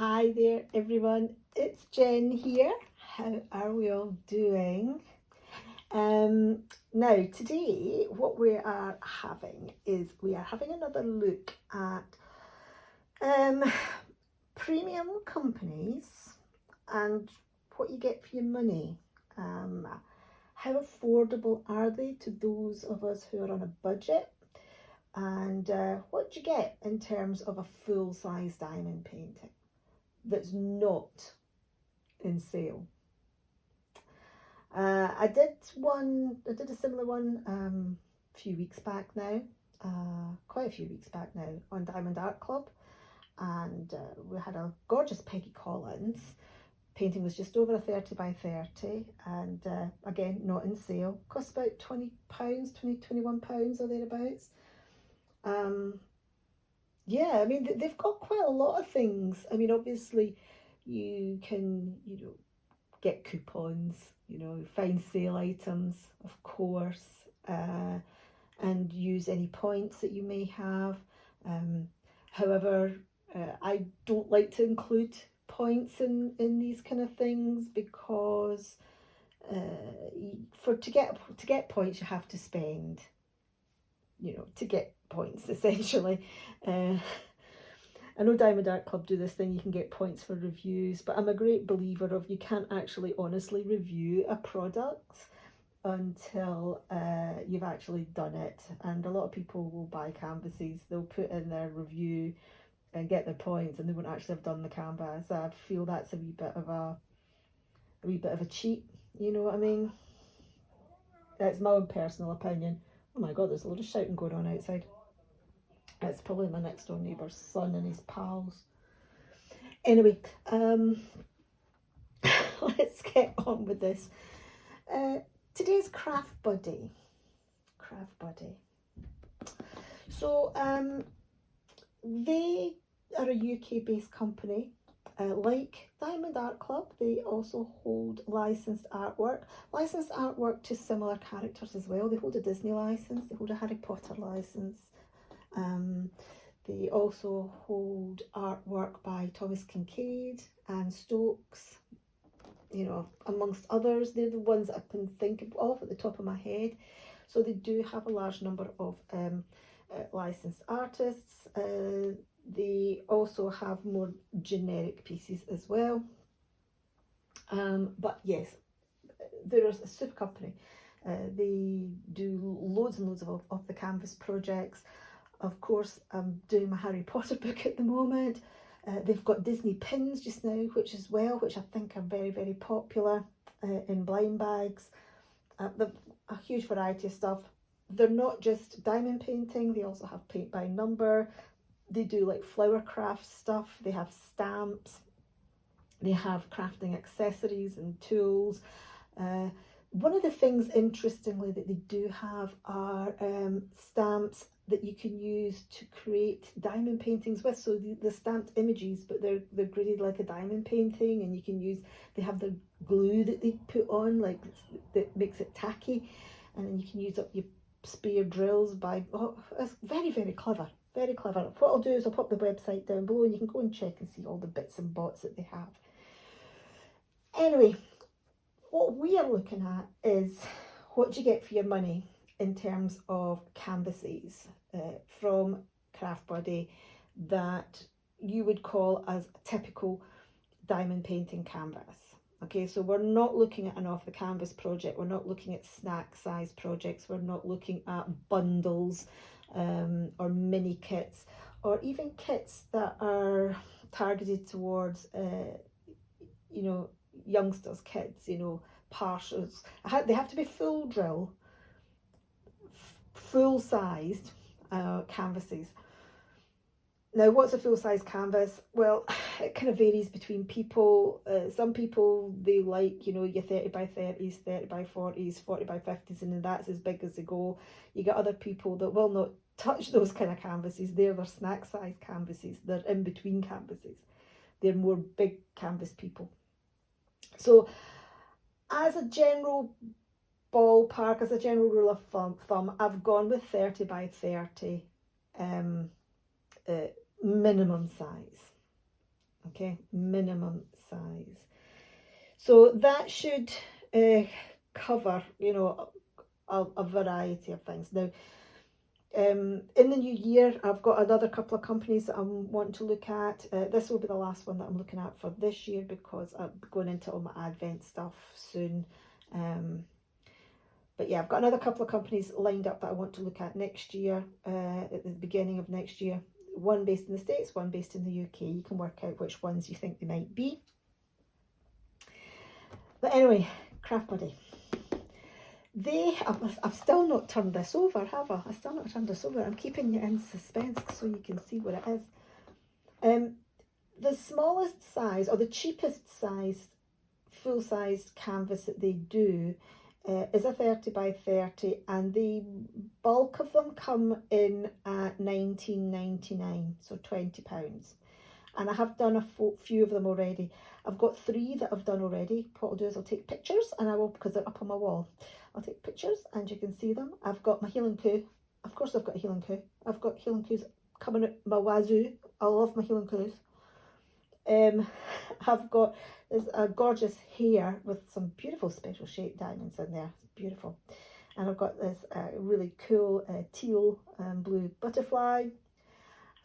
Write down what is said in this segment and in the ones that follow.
Hi there, everyone. It's Jen here. How are we all doing? Now, today, what we are having is we are having another look at um, premium companies and what you get for your money. How affordable are they to those of us who are on a budget? And what do you get in terms of a full-size diamond painting that's not in sale? I did a similar one a few weeks back now, quite a few weeks back now on Diamond Art Club, and we had a gorgeous Peggy Collins painting. Was just over a 30 by 30, and again not in sale. Cost about £20, £21 or thereabouts. Yeah, I mean they've got quite a lot of things. I mean, obviously you can get coupons, find sale items, of course, and use any points that you may have. However, I don't like to include points in these kind of things because to get points you have to spend, to get points essentially. I know Diamond Art Club do this thing, you can get points for reviews, but I'm a great believer of you can't actually honestly review a product until you've actually done it. And a lot of people will buy canvases, they'll put in their review and get their points, and they won't actually have done the canvas. I feel that's a wee bit of a cheat, you know what I mean? That's my own personal opinion. Oh my god, there's a lot of shouting going on outside. It's probably my next door neighbour's son and his pals. Anyway, let's get on with this. Today's Craft Buddy. So they are a UK-based company. Like Diamond Art Club, they also hold licensed artwork to similar characters as well. They hold a Disney license, they hold a Harry Potter license. They also hold artwork by Thomas Kinkade and Stokes, amongst others. They're the ones that I can think of at the top of my head. So they do have a large number of licensed artists. They also have more generic pieces as well. But yes, they're a super company. They do loads and loads of the canvas projects. Of course, I'm doing my Harry Potter book at the moment. They've got Disney pins just now, which I think are very, very popular in blind bags. They've a huge variety of stuff. They're not just diamond painting, they also have paint by number. They do like flower craft stuff. They have stamps. They have crafting accessories and tools. One of the things, interestingly, that they do have are stamps that you can use to create diamond paintings with. So the stamped images, but they're graded like a diamond painting, and you can use. They have the glue that they put on, like that makes it tacky, and then you can use up your spare drills by. Oh, it's very, very clever. Very clever. What I'll do is I'll pop the website down below, and you can go and check and see all the bits and bots that they have. Anyway, what we are looking at is what do you get for your money in terms of canvases from Craft Buddy that you would call as a typical diamond painting canvas. Okay, so we're not looking at an off the canvas project, we're not looking at snack size projects, we're not looking at bundles or mini kits, or even kits that are targeted towards youngsters, kids, partials. They have to be full drill, full sized canvases. Now, what's a full size canvas? Well, it kind of varies between people. Some people, they like, your 30 by 30s, 30 by 40s, 40 by 50s, and then that's as big as they go. You get other people that will not touch those kind of canvases. They're snack size canvases. They're in between canvases. They're more big canvas people. So as a general ballpark, as a general rule of thumb, I've gone with 30 by 30 minimum size. Okay, minimum size. So that should cover, you know, a variety of things. Now, in the new year, I've got another couple of companies that I'm wanting to look at. This will be the last one that I'm looking at for this year because I'm going into all my Advent stuff soon. But yeah, I've got another couple of companies lined up that I want to look at next year, at the beginning of next year. One based in the States, one based in the UK. You can work out which ones you think they might be. But anyway, Craft Buddy. I've still not turned this over, have I? I've still not turned this over. I'm keeping you in suspense so you can see what it is. The smallest size, or the cheapest size, full-sized canvas that they do is a 30 by 30, and the bulk of them come in at £19.99, so £20. And I have done a few of them already. I've got 3 that I've done already. What I'll do is I'll take pictures, and I will, because they're up on my wall, I'll take pictures and you can see them. I've got my Healing Coo. Of course I've got a Healing Coo. I've got Healing Coos coming out my wazoo. I love my Healing Coos. I've got this gorgeous hair with some beautiful special shaped diamonds in there. It's beautiful. And I've got this really cool teal blue butterfly.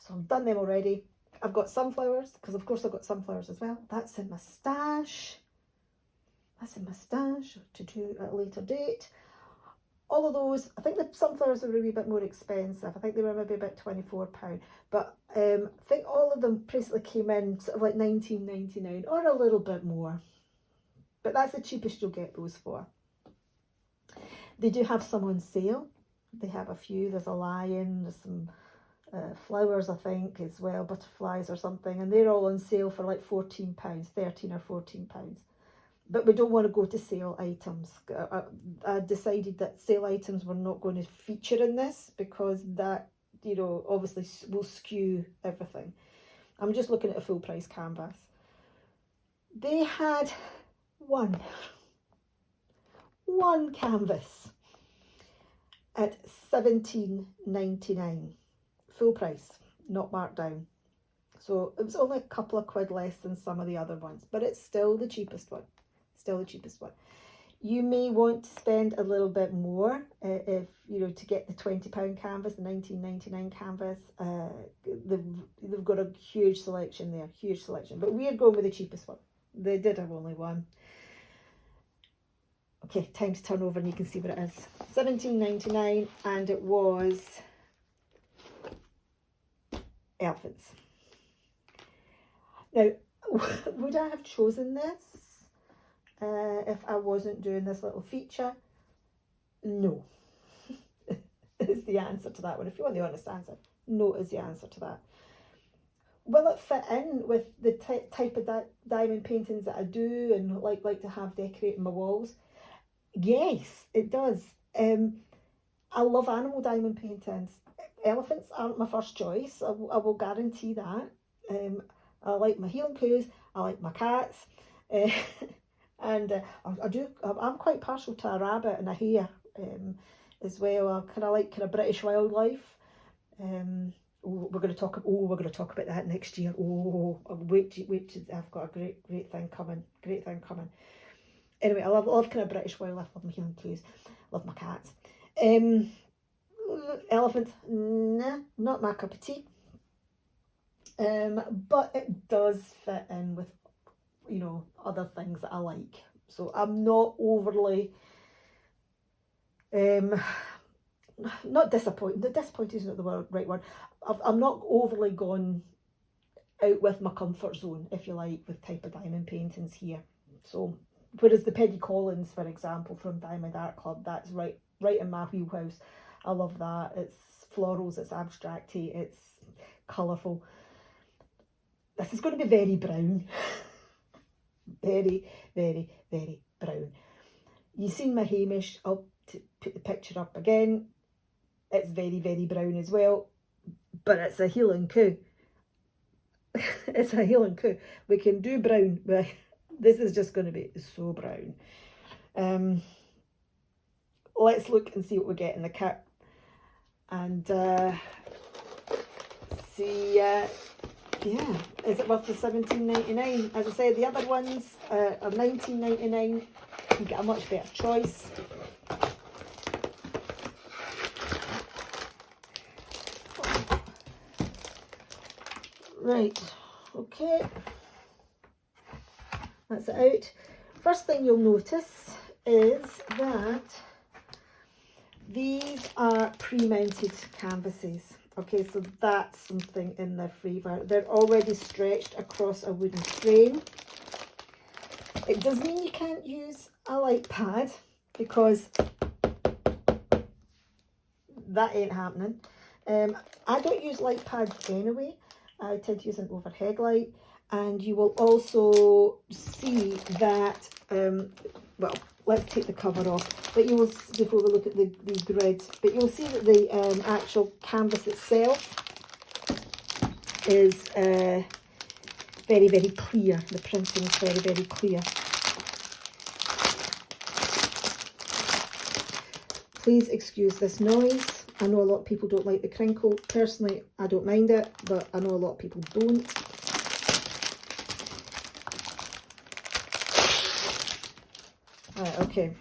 So I've done them already. I've got sunflowers, because of course I've got sunflowers as well. That's in my stash. That's in my stash to do at a later date. All of those, I think the sunflowers are a wee bit more expensive. I think they were maybe about £24. But I think all of them basically came in sort of like £19.99 or a little bit more. But that's the cheapest you'll get those for. They do have some on sale. They have a few. There's a lion, there's some flowers, I think, as well, butterflies or something. And they're all on sale for like £14, 13 or £14. But we don't want to go to sale items. I decided that sale items were not going to feature in this because that, you know, obviously will skew everything. I'm just looking at a full price canvas. They had one canvas at £17.99, full price, not marked down. So it was only a couple of quid less than some of the other ones, but it's still the cheapest one. Still the cheapest one. You may want to spend a little bit more if you know, to get the £20 canvas, the £19.99 canvas. They've got a huge selection there, huge selection. But we are going with the cheapest one. They did have only one. Okay, time to turn over and you can see what it is. £17.99, and it was elephants. Now, would I have chosen this if I wasn't doing this little feature? No, is the answer to that one. If you want the honest answer, no is the answer to that. Will it fit in with the type of diamond paintings that I do and like to have decorating my walls? Yes, it does. I love animal diamond paintings. Elephants aren't my first choice. I will guarantee that. I like my Healing Coos. I like my cats. And I'm quite partial to a rabbit and a hare as well. I kind of like British wildlife. We're going to talk about that next year. Wait! I've got a great thing coming. Anyway, I love kind of British wildlife. Love my Healing Coos. Love my cats. Elephants, nah, not my cup of tea. But it does fit in with, you know, other things that I like. So I'm not overly not disappointed. Disappointed isn't the right word. I'm not overly gone out with my comfort zone, if you like, with type of diamond paintings here. So whereas the Peggy Collins, for example, from Diamond Art Club, that's right in my wheelhouse. I love that. It's florals, it's abstracty, it's colourful. This is going to be very brown. Very, very, very brown. You've seen my Hamish. I'll put the picture up again. It's very, very brown as well. But it's a Healing Coo. It's a Healing Coo. We can do brown, but this is just going to be so brown. Let's look and see what we get in the kit. And see yeah, is it worth the $17.99? As I said, the other ones are $19.99. You get a much better choice. Right, okay, that's it out. First thing you'll notice is that these are pre-mounted canvases. Okay, so that's something in their favour. They're already stretched across a wooden frame. It does mean you can't use a light pad, because that ain't happening. I don't use light pads anyway. I tend to use an overhead light, and you will also see that, well, let's take the cover off, but you will, before we look at the grid, but you'll see that the actual canvas itself is very, very clear. The printing is very, very clear. Please excuse this noise. I know a lot of people don't like the crinkle. Personally, I don't mind it, but I know a lot of people don't. Right, okay.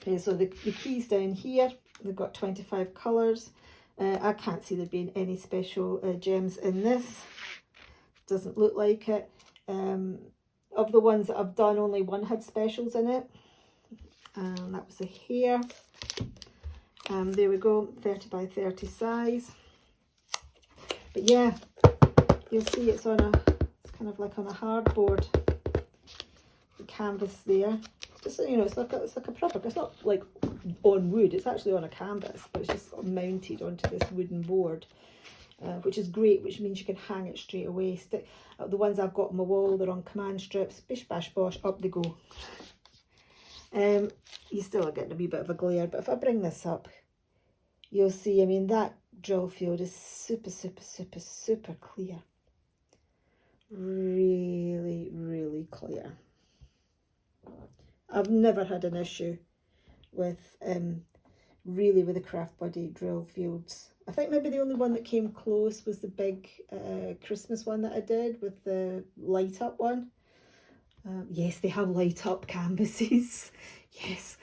Okay, so the keys down here, they've got 25 colours. I can't see there being any special gems in this. Doesn't look like it. Of the ones that I've done, only one had specials in it, and that was the hair. There we go, 30 by 30 size. But yeah, you'll see it's on it's kind of like on a hardboard, the canvas there. Just, you know, it's like a proper, it's not like on wood, it's actually on a canvas, but it's just mounted onto this wooden board. Which is great, which means you can hang it straight away. The ones I've got on my wall, they're on command strips, bish bash bosh, up they go. You still are getting a wee bit of a glare, but if I bring this up, you'll see, I mean, that drill field is super, super, super, super clear. Really, really clear. I've never had an issue with, really, with the Craft Buddy drill fields. I think maybe the only one that came close was the big Christmas one that I did with the light up one. Yes, they have light up canvases. Yes,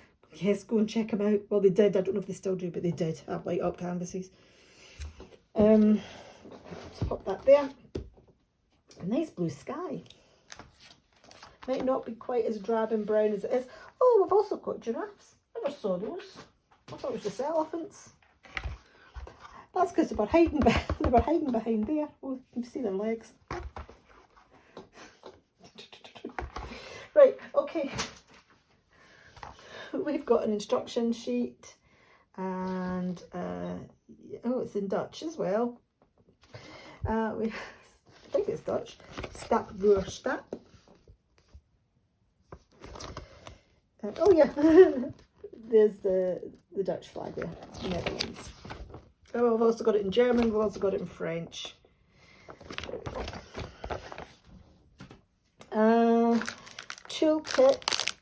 go and check them out. Well, they did. I don't know if they still do, but they did have light up canvases. Let's pop that there. A nice blue sky. Might not be quite as drab and brown as it is. Oh, we've also got giraffes. Never saw those. I thought it was just elephants. That's because they were hiding behind there. Oh, you can see their legs. Right, okay. We've got an instruction sheet, and oh, it's in Dutch as well. I think it's Dutch. Stap voor stap. Oh yeah, there's the Dutch flag there, Netherlands. Oh, I've also got it in German, we've also got it in French. Toolkit.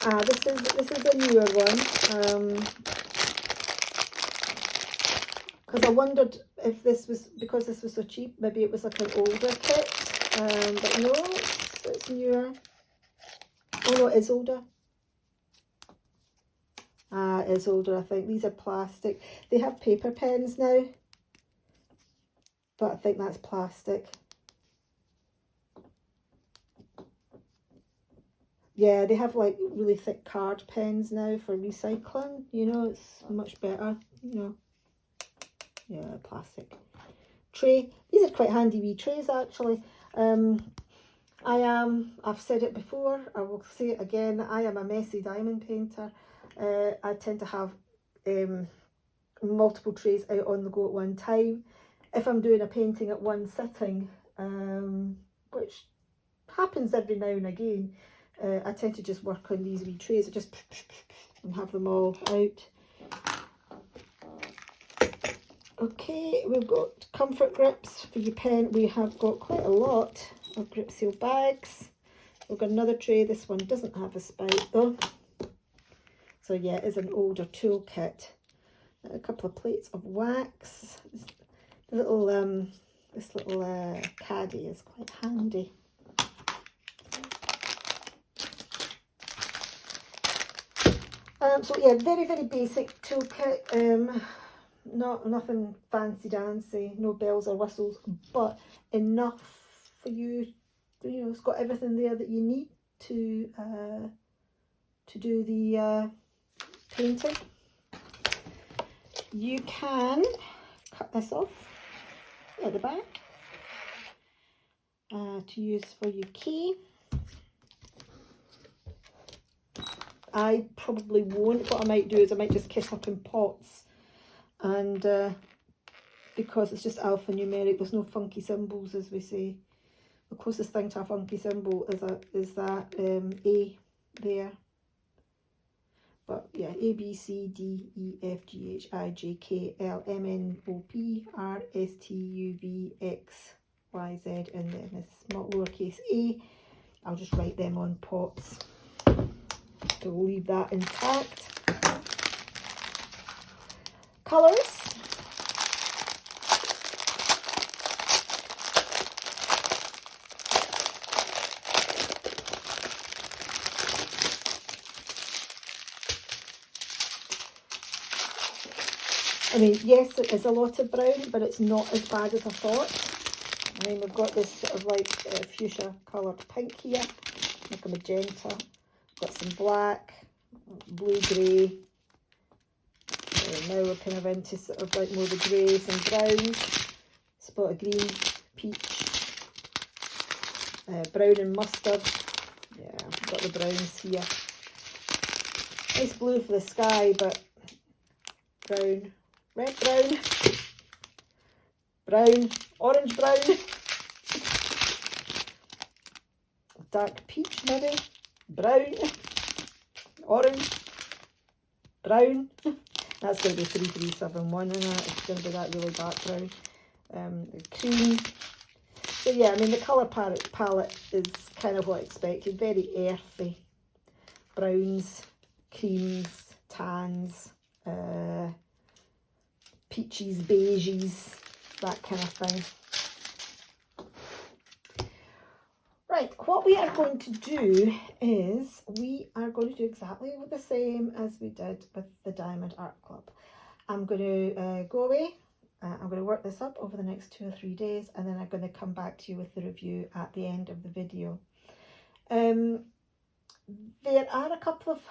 This is a newer one. Because I wondered if this was, because this was so cheap, maybe it was like an older kit. But no, it's newer. Oh no, it is older. It is older, I think. These are plastic. They have paper pens now, but I think that's plastic. Yeah, they have like really thick card pens now for recycling. You know, it's much better, you know. Yeah, plastic. Tray. These are quite handy wee trays, actually. I've said it before, I will say it again, I am a messy diamond painter. I tend to have multiple trays out on the go at one time. If I'm doing a painting at one sitting, which happens every now and again, I tend to just work on these wee trays. I just and have them all out. Okay, we've got comfort grips for your pen. We have got quite a lot of grip seal bags. We've got another tray. This one doesn't have a spout though. It's So yeah, it is an older toolkit. A couple of plates of wax. This little caddy is quite handy. So yeah, very, very basic toolkit. Nothing fancy dancy, no bells or whistles, but enough for you. You know, it's got everything there that you need to do the painting. You can cut this off at the back to use for your key. I probably won't. What I might do is I might just kit up in pots, and because it's just alphanumeric, there's no funky symbols, as we say. The closest thing to a funky symbol is that A there. But yeah, A, B, C, D, E, F, G, H, I, J, K, L, M, N, O, P, R, S, T, U, V, X, Y, Z, and then this lowercase a. I'll just write them on pots. So we'll leave that intact. Colours. I mean, yes, it is a lot of brown, but it's not as bad as I thought. I mean, we've got this sort of like fuchsia coloured pink here, like a magenta. Got some black, blue-grey. Now we're kind of into sort of like more the greys and browns. Spot of green, peach, brown and mustard. Yeah, I've got the browns here. Nice blue for the sky, but brown. Red brown, brown, orange brown, dark peach maybe, brown, orange, brown. That's going to be 3371, isn't it? It's going to be that really dark brown. Cream. So yeah, I mean the colour palette is kind of what I expected. Very earthy. Browns, creams, tans, peaches, beiges, that kind of thing. Right, what we are going to do is we are going to do exactly the same as we did with the Diamond Art Club. I'm going to go away. I'm going to work this up over the next 2 or 3 days, and then I'm going to come back to you with the review at the end of the video. There are a couple of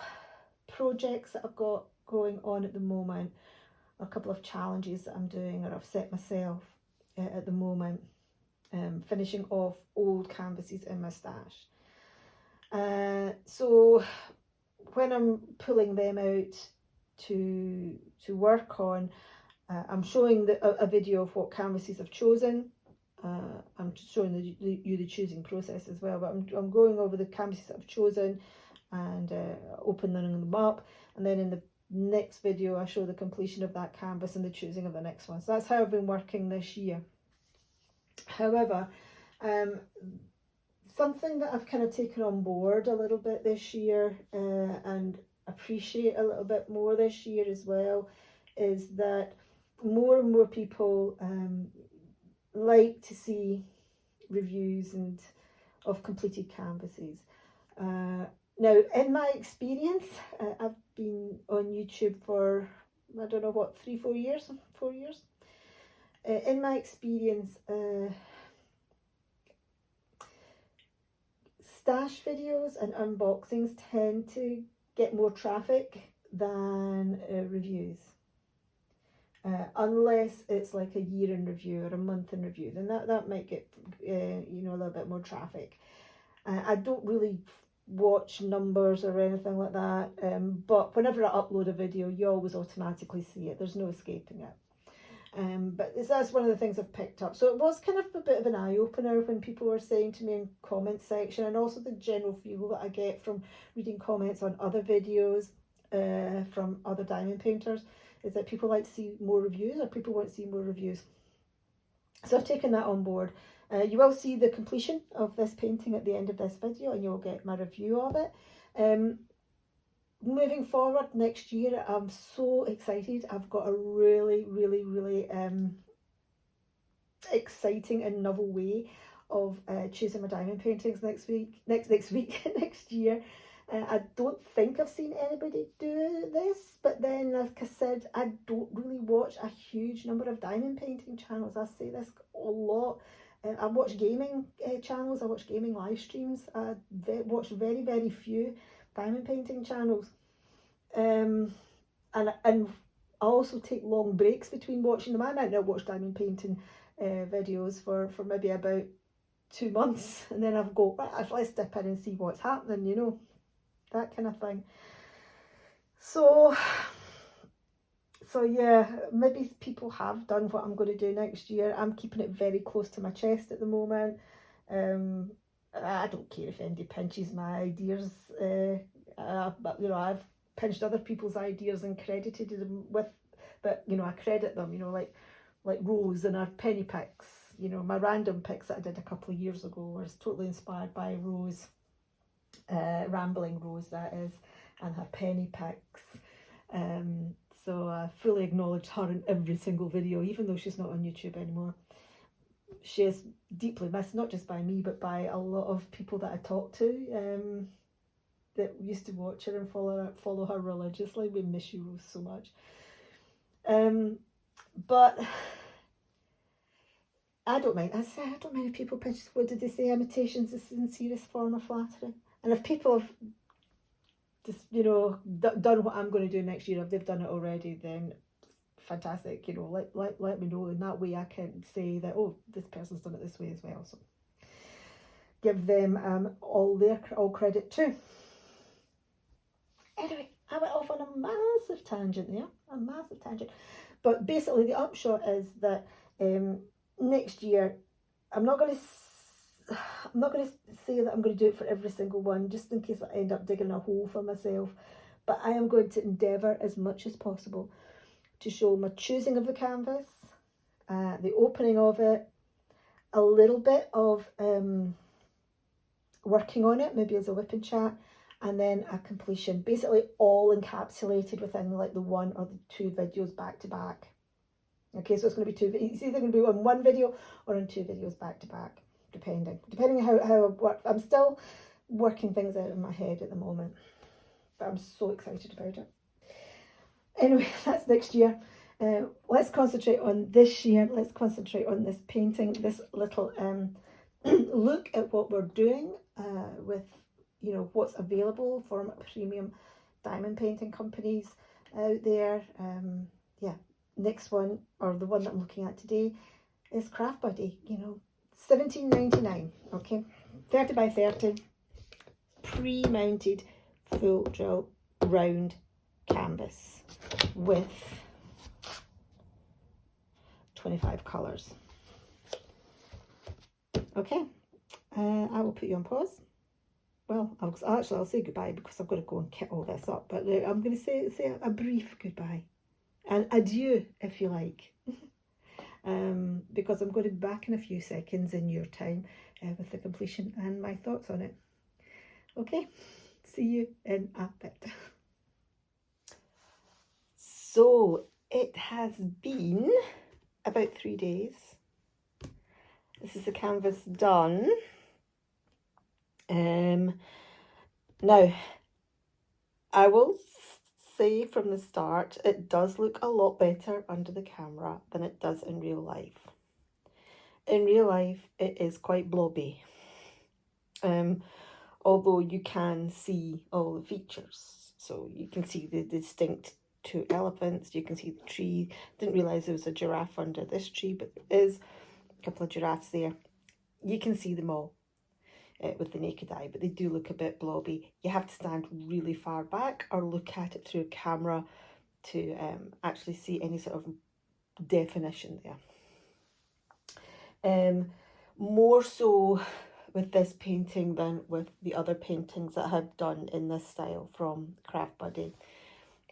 projects that I've got going on at the moment, a couple of challenges that I'm doing or I've set myself at the moment, finishing off old canvases in my stash. So when I'm pulling them out to work on, I'm showing a video of what canvases I've chosen. I'm showing you the choosing process as well, but I'm going over the canvases that I've chosen and opening them up, and then in the next video I show the completion of that canvas and the choosing of the next one. So that's how I've been working this year. However, something that I've kind of taken on board a little bit this year and appreciate a little bit more this year as well is that more and more people like to see reviews and of completed canvases. Now, in my experience, I've been on YouTube for, I don't know what, 4 years? In my experience, stash videos and unboxings tend to get more traffic than reviews. Unless it's like a year in review or a month in review, then that might get a little bit more traffic. I don't really watch numbers or anything like that, but whenever I upload a video, you always automatically see it. There's no escaping it. But that's one of the things I've picked up. So it was kind of a bit of an eye-opener when people were saying to me in comment section, and also the general feel that I get from reading comments on other videos from other diamond painters, is that people like to see more reviews, or people want to see more reviews. So I've taken that on board. You will see the completion of this painting at the end of this video, and you'll get my review of it. moving forward next year, I'm so excited. I've got a really, really, really exciting and novel way of choosing my diamond paintings next week, next year. I don't think I've seen anybody do this, but then, like I said, I don't really watch a huge number of diamond painting channels. I say this a lot. I watch gaming channels, I watch gaming live streams. I watch very, very few diamond painting channels. And I also take long breaks between watching them. I might not watch diamond painting videos for maybe about 2 months, and then I've go, right, let's dip in and see what's happening, you know, that kind of thing. So yeah, maybe people have done what I'm going to do next year. I'm keeping it very close to my chest at the moment. I don't care if anybody pinches my ideas, but you know, I've pinched other people's ideas and credited them with, but you know, I credit them, you know, like Rose and her penny picks. You know, my random picks that I did a couple of years ago was totally inspired by Rose, Rambling Rose that is, and her penny picks. So I fully acknowledge her in every single video, even though she's not on YouTube anymore. She is deeply missed, not just by me, but by a lot of people that I talk to that used to watch her and follow her religiously. We miss you, Rose, so much. But I don't mind. I don't mind if people pinch. What did they say? Imitation's the sincerest form of flattery. And if people have just, you know, done what I'm going to do next year, if they've done it already, then fantastic. You know, let me know. In that way, I can say that, oh, this person's done it this way as well. So give them all credit too. Anyway, I went off on a massive tangent there, But basically, the upshot is that next year, I'm not going to say that I'm going to do it for every single one, just in case I end up digging a hole for myself. But I am going to endeavour as much as possible to show my choosing of the canvas, the opening of it, a little bit of working on it, maybe as a whip and chat, and then a completion, basically all encapsulated within like the one or the two videos back to back. Okay, so it's going to be two, it's either going to be on one video or on two videos back to back, depending on how I work. I'm still working things out in my head at the moment, but I'm so excited about it. Anyway, that's next year. Let's concentrate on this year. Let's concentrate on this painting, this little look at what we're doing with, you know, what's available from premium diamond painting companies out there. Yeah, next one, or the one that I'm looking at today, is Craft Buddy. You know, $17.99. Okay, 30 by 30, pre-mounted full drill round canvas with 25 colours. Okay, I will put you on pause. Well, I'll say goodbye because I've got to go and kit all this up. But I'm going to say a brief goodbye and adieu, if you like, because I'm going to be back in a few seconds in your time with the completion and my thoughts on it. Okay, see you in a bit. So it has been about 3 days. This is the canvas done. Now, I will say from the start, it does look a lot better under the camera than it does in real life. In real life, it is quite blobby. Although you can see all the features. So you can see the distinct two elephants, you can see the tree. Didn't realise there was a giraffe under this tree, but there is a couple of giraffes there. You can see them all with the naked eye, but they do look a bit blobby. You have to stand really far back or look at it through a camera to actually see any sort of definition there. More so with this painting than with the other paintings that I have done in this style from Craft Buddy.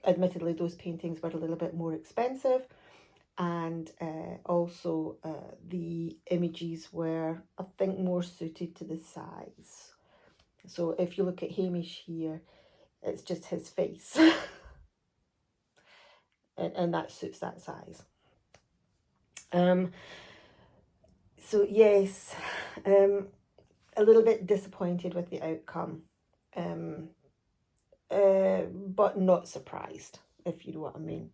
Admittedly, those paintings were a little bit more expensive, and also the images were, I think, more suited to the size. So if you look at Hamish here, It's just his face. and that suits that size. So yes, a little bit disappointed with the outcome, but not surprised, if you know what I mean.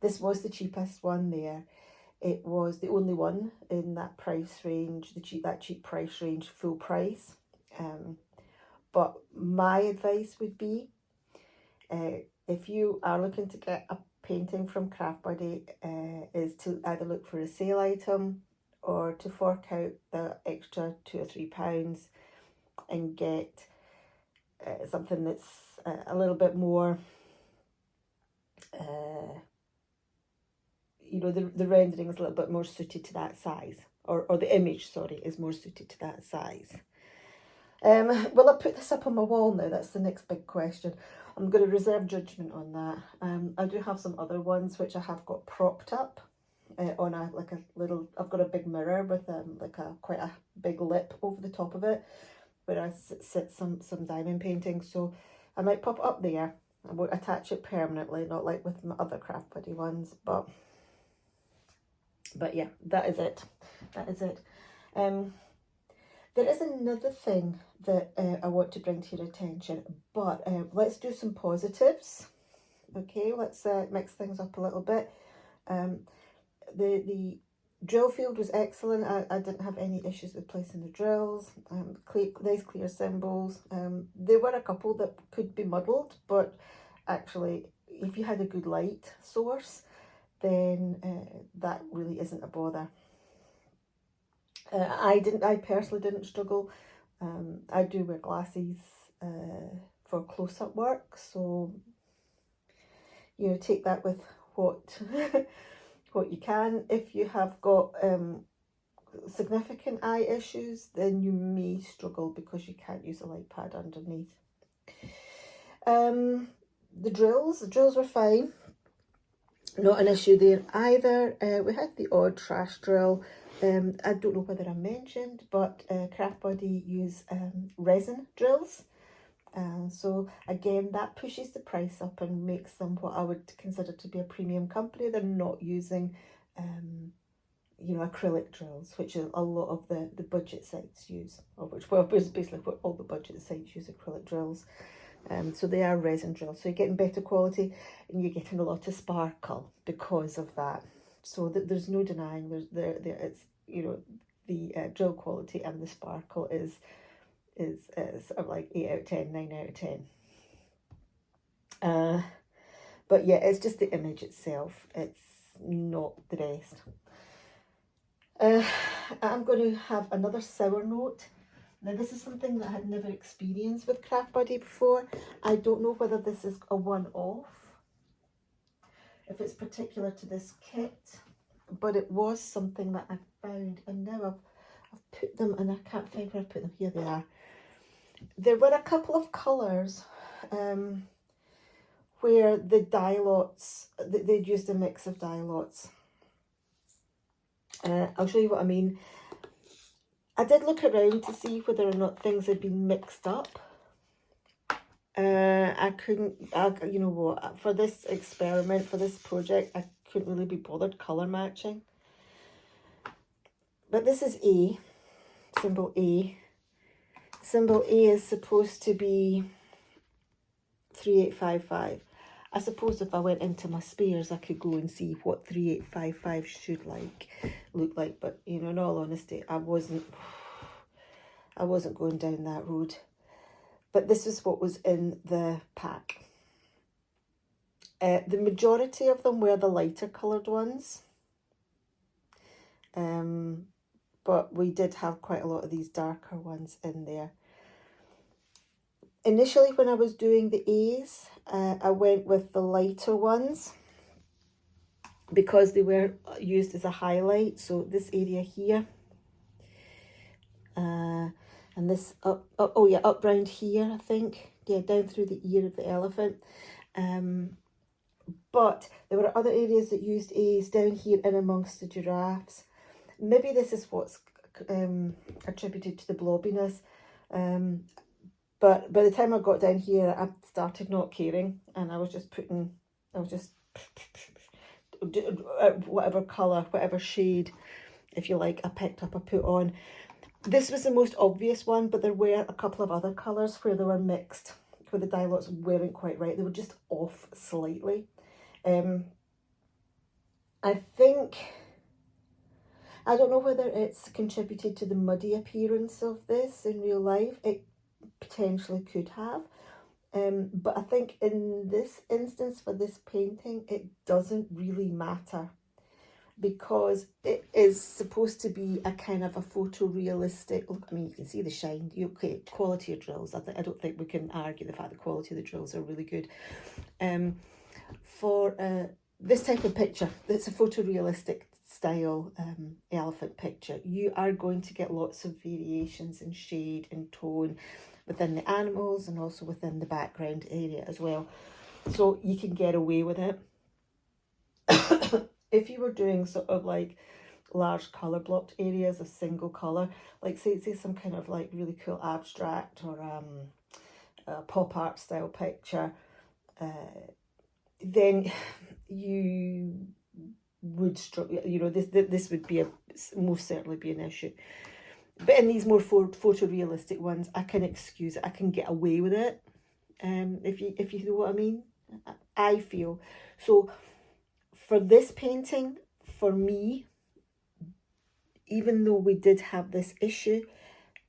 This was the cheapest one there. It was the only one in that price range, that cheap price range, full price. But my advice would be, if you are looking to get a painting from Craft Buddy, is to either look for a sale item or to fork out the extra £2 or £3 and get something that's a little bit more, you know, the rendering is a little bit more suited to that size, or the image, sorry, is more suited to that size. Will I put this up on my wall now? That's the next big question. I'm going to reserve judgment on that. I do have some other ones which I have got propped up on a little. I've got a big mirror with quite a big lip over the top of it, where I sit some diamond paintings. So I might pop it up there. I won't attach it permanently, not like with my other Craft Buddy ones, but yeah, that is it. That is it. There is another thing that I want to bring to your attention, but let's do some positives. Okay, let's mix things up a little bit. The drill field was excellent. I didn't have any issues with placing the drills. Nice clear symbols. There were a couple that could be muddled, but actually, if you had a good light source, then that really isn't a bother. I personally didn't struggle. I do wear glasses for close-up work, so you know, take that with what what you can. If you have got significant eye issues, then you may struggle because you can't use a light pad underneath. The drills were fine. Not an issue there either. We had the odd trash drill. I don't know whether I mentioned, but Craft Buddy use resin drills. So again, that pushes the price up and makes them what I would consider to be a premium company. They're not using, you know, acrylic drills, which a lot of the budget sites use, or which, well, basically what all the budget sites use acrylic drills. So they are resin drills, so you're getting better quality and you're getting a lot of sparkle because of that. So there's no denying it's, you know, the drill quality and the sparkle is sort of like 8 out of 10, 9 out of 10. But yeah, it's just the image itself. It's not the best. I'm going to have another sour note. Now, this is something that I had never experienced with Craft Buddy before. I don't know whether this is a one-off, if it's particular to this kit, but it was something that I found, and now I've put them, and I can't find where I put them. Here they are. There were a couple of colours where the dye lots, they'd used a mix of dye lots. I'll show you what I mean. I did look around to see whether or not things had been mixed up. I couldn't, you know what, for this experiment, for this project, I couldn't really be bothered colour matching. But this is A, symbol A. Symbol A is supposed to be 3855. I suppose if I went into my spares, I could go and see what 3855 should look like. But, you know, in all honesty, I wasn't going down that road. But this is what was in the pack. The majority of them were the lighter coloured ones. But we did have quite a lot of these darker ones in there. Initially, when I was doing the A's, I went with the lighter ones because they were used as a highlight. So this area here, and this up round here, I think, yeah, down through the ear of the elephant. But there were other areas that used A's down here in amongst the giraffes. Maybe this is what's attributed to the blobbiness. But by the time I got down here, I started not caring, and I was just whatever colour, whatever shade, if you like, I picked up, I put on. This was the most obvious one, but there were a couple of other colours where they were mixed, where the dye lots weren't quite right. They were just off slightly. I think, I don't know whether it's contributed to the muddy appearance of this in real life. It potentially could have. But I think in this instance, for this painting, it doesn't really matter, because it is supposed to be a kind of a photorealistic look. I mean, you can see the shine. Okay, quality of drills. I don't think we can argue the fact the quality of the drills are really good. For this type of picture, it's a photorealistic style elephant picture. You are going to get lots of variations in shade and tone within the animals and also within the background area as well. So you can get away with it. If you were doing sort of like large colour blocked areas of single colour, like say some kind of like really cool abstract or a pop art style picture, then you would struggle, you know, this would be most certainly be an issue. But in these more photorealistic ones, I can excuse it, I can get away with it, if you know what I mean, I feel. So for this painting, for me, even though we did have this issue,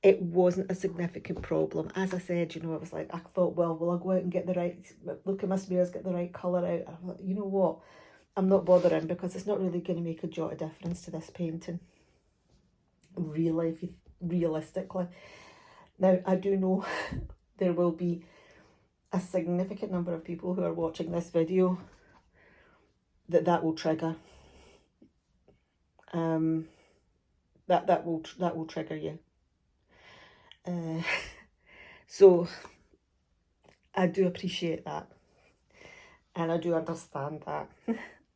it wasn't a significant problem. As I said, you know, I was like, I thought, well, will I go out and get the right, look at my smears, get the right colour out? I thought, you know what, I'm not bothering, because it's not really going to make a jot of difference to this painting, really, if you, realistically. Now, I do know there will be a significant number of people who are watching this video that will trigger. That will trigger you. So I do appreciate that, and I do understand that.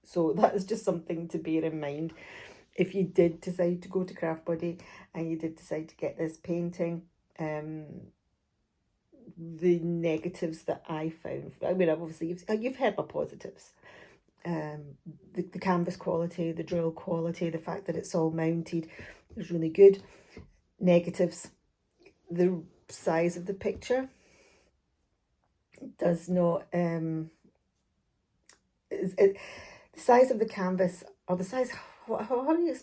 So that is just something to bear in mind if you did decide to go to Craft Buddy and you did decide to get this painting. The negatives that I found, I mean, obviously you've heard my positives. The canvas quality, the drill quality, the fact that it's all mounted is really good. Negatives, the size of the picture does not, the size of the canvas, or the size, how do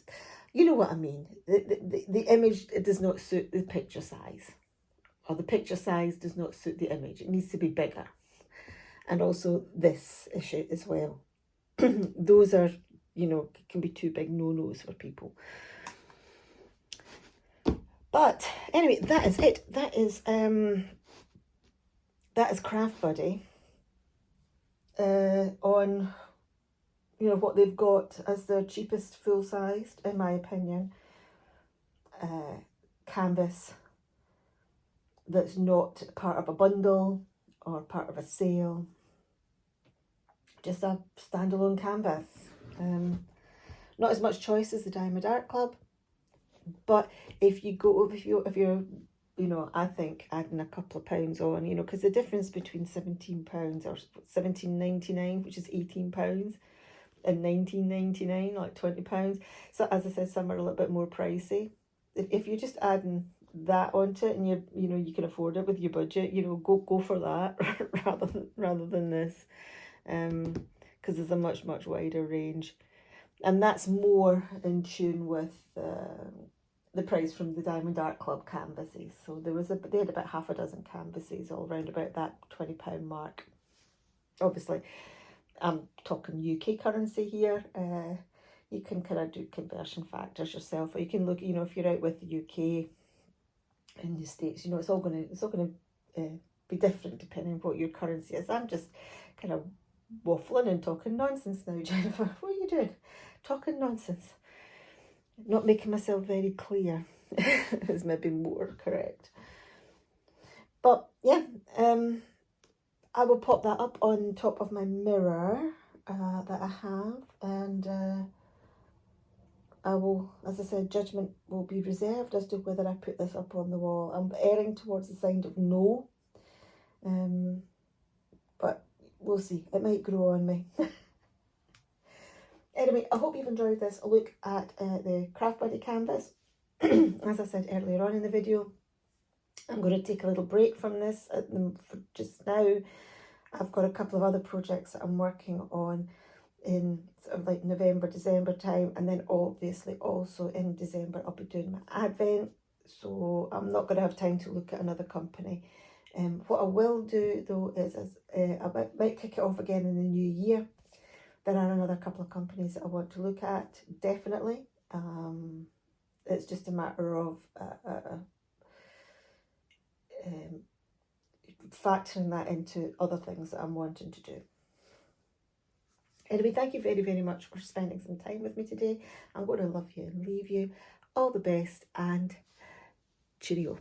you know what I mean? The image, it does not suit the picture size, or the picture size does not suit the image. It needs to be bigger. And also this issue as well. Those are, you know, can be two big no-nos for people. But anyway, that is it. That is Craft Buddy on, you know, what they've got as their cheapest full-sized, in my opinion, canvas that's not part of a bundle or part of a sale. Just a standalone canvas. Not as much choice as the Diamond Art Club, but if you're, you know, I think adding a couple of pounds on, you know, because the difference between £17 or £17.99, which is £18, and £19.99, like £20. So as I said, some are a little bit more pricey. If you're just adding that onto it and you know, you can afford it with your budget, you know, go for that rather than this, because there's a much wider range, and that's more in tune with the price from the Diamond Art Club canvases. So they had about half a dozen canvases all around about that £20 mark. Obviously, I'm talking UK currency here. You can kind of do conversion factors yourself, or you can look, you know, if you're out with the UK and the States, you know, it's all gonna be different depending on what your currency is. I'm just kind of waffling and talking nonsense now, Jennifer. What are you doing? Talking nonsense. Not making myself very clear is maybe more correct. But yeah, I will pop that up on top of my mirror that I have, and I will, as I said, judgment will be reserved as to whether I put this up on the wall. I'm erring towards the side of no, But we'll see, it might grow on me. Anyway, I hope you've enjoyed this look at the Craft Buddy canvas. As I said earlier on in the video, I'm going to take a little break from this for just now. I've got a couple of other projects that I'm working on in sort of like November, December time, and then obviously also in December I'll be doing my Advent, so I'm not going to have time to look at another company. What I will do though is I might kick it off again in the new year. There are another couple of companies that I want to look at, definitely. It's just a matter of factoring that into other things that I'm wanting to do. Anyway, thank you very, very much for spending some time with me today. I'm going to love you and leave you. All the best and cheerio.